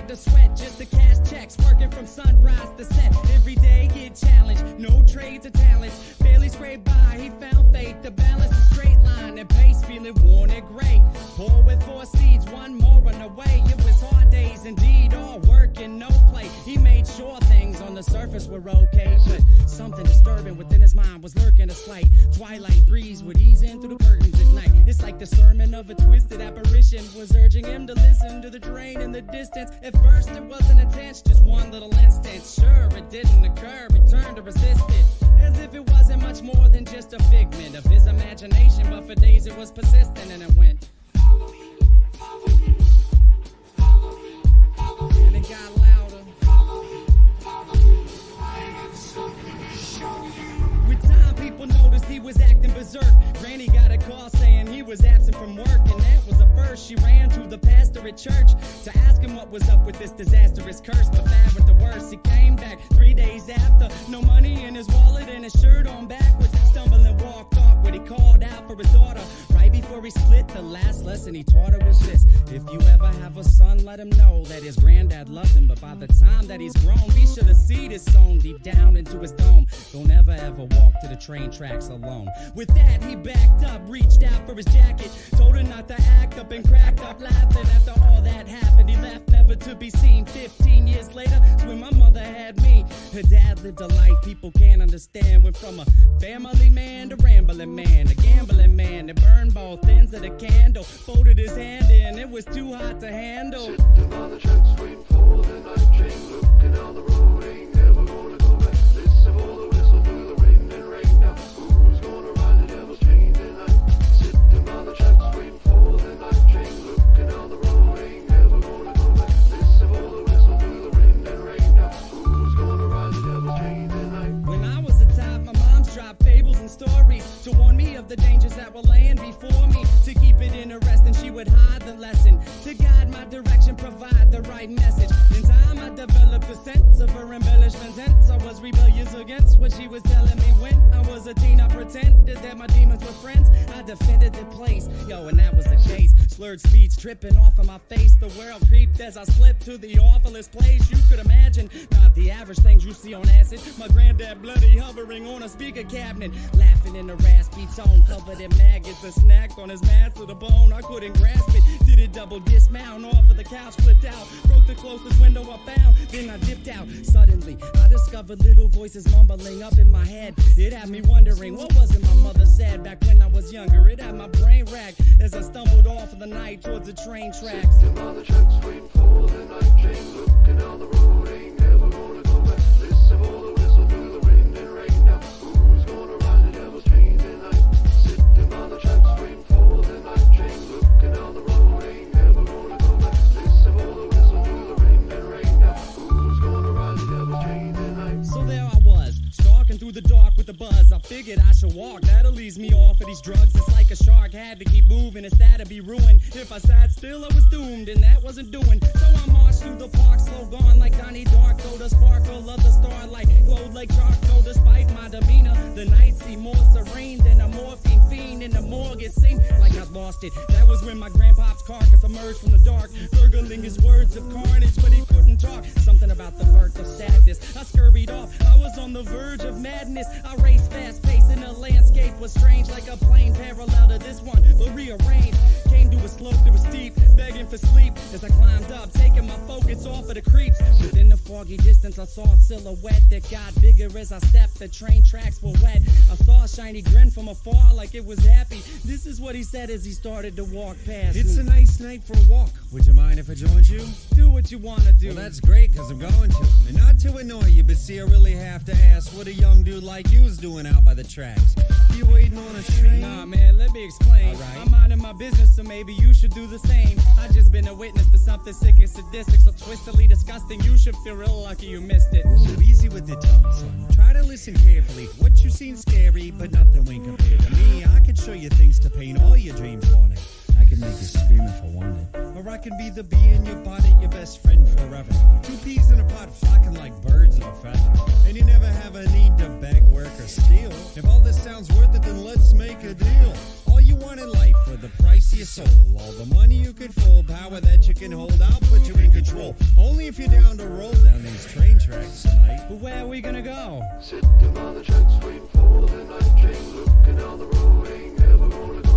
had to sweat just to cash checks, working from sunrise to set. Every day get challenged, no trades or talents. Barely scraped by, he found faith to balance the straight line and pace, feeling worn and gray. Poor with 4 seeds, one more on the way. It was hard days indeed, all work and no play. He made sure things on the surface were okay, but something disturbing within his mind was lurking. A slight twilight breeze would ease in through the curtains at night. It's like the sermon of a twisted apparition was urging him to listen to the train in the distance. At first it wasn't intense, just one little instant. Sure, it didn't occur, he turned to resist it, as if it wasn't much more than just a figment of his imagination. But for days it was persistent, and it went, follow me, follow me, follow me, follow me. And it got louder, follow me, follow me, I have something to show you. With time people noticed he was acting berserk. Granny got a call saying he was absent from work, and that was the first. She ran to the pastor at church to ask him what was up with this disastrous curse. But bad with the worst, he came back 3 days after, no money in his wallet and his shirt on backwards. Stumbling, walked awkward, he called out for his daughter. Right before he split, the last lesson he taught her was this: if you ever have a son, let him know that his granddad loves him, but by the time that he's grown, be sure the seed is sown deep down into his dome. Don't ever walk to the train tracks alone. With that, he backed up, reached out for his jacket, told her not to act up, and cracked up laughing. After all that happened, he left, never to be seen. 15 years later, when my mother had me, her dad lived a life people can't understand. Went from a family man to rambling man, a gambling man that burned both ends of the candle. Folded his hand in, it was too hot to handle. Sitting on the tracks, waiting for the night train, looking down the road, ain't never gonna go back. Listen for the whistle through the wind and rain. Now who's gonna ride the devil's train tonight? Sitting on the tracks, waiting for the night train, looking down the road, ain't never gonna go back. Listen for the whistle through the wind and rain. Now who's gonna ride the devil's train tonight? When I was a child, my mom's dropped fables and stories to warn me of the dangers that were laying before me. To keep it interesting, she would hide the lesson, to guide my direction, provide the right message. In time, I developed a sense of her embellishments, hence I was rebellious against what she was telling me. When I was a teen, I pretended that my demons were friends. I defended the place, yo, and that was the case. Slurred speech dripping off of my face. The world creeped as I slipped to the awfulest place you could imagine. Not the average things you see on acid. My granddad bloody hovering on a speaker cabinet, laughing in a raspy tone, covered in maggots. A snack on his mask to the bone, I couldn't grasp it. Did it double dismount off of the couch, flipped out, broke the closest window I found, then I dipped out. Suddenly, I discovered little voices mumbling up in my head. It had me wondering, what was it my mother said back when I was younger? It had my brain racked as I stumbled off of the night towards the train tracks. Sitting on the tracks, waiting for the night train, looking down the road, ain't never gonna go back. Listen for the whistle through the wind and rain. Now who's gonna ride the devil's train tonight? Sitting on the tracks, waiting for the night train, looking down the road, ain't never gonna go back. Listen for the whistle through the wind and rain. Now who's gonna ride the devil's train tonight? So there I was, stalking through the dark with a buzz. I figured I should walk, that'll ease me off of these drugs. It's like a shark, had to keep moving, it's that'd be ruined. If I sat still, I was doomed, and that wasn't doing. So I marched through the park, slow gone like Donnie Darko. The sparkle of the starlight glowed like charcoal. Despite my demeanor, the night seemed more serene than a morphine fiend in the morgue. It seemed like I'd lost it. That was when my grandpop's carcass emerged from the dark, gurgling his words of carnage, but he couldn't talk. Something about the birth of sadness. I scurried off, I was on the verge of madness. I raced fast paced, and the landscape was strange, like a plane parallel to this one, but rearranged. Came to a slope that was steep, begging for sleep as I climbed up, taking my focus off of the creeps. Within the foggy distance, I saw a silhouette that got bigger as I stepped. The train tracks were wet. I saw a shiny grin from afar like it was happy. This is what he said as he started to walk past It's me. a nice night for a walk. Would you mind if I joined you? Do what you wanna do. Well, that's great, cause I'm going to. And not to annoy you, but see, I really have to ask what a young dude like you's doing out by the tracks. You waiting on a train? Nah, man, let me explain. All right. I'm minding my business, so maybe you should do the same. I just been a witness to something sick and sadistic, so twistedly disgusting. You should feel real lucky you missed it. Ooh, easy with the tongue, son. Try to listen carefully. What you seen scary, but nothing when compared to me. I can show you things to paint all your dreams wanted. I can make you scream if I wanted. Or I can be the bee in your body, your best friend forever. Two peas in a pot flocking like birds of a feather. And you never have a need to beg, work, or steal. If all this sounds worth it, then let's make a deal. All you want in life for the price of your soul. All the money you could fold, power that you can hold, I'll put you in control. Only if you're down to roll down these train tracks tonight. But where are we gonna go? Sitting by the tracks waiting for the night train, looking down the road, ain't never gonna go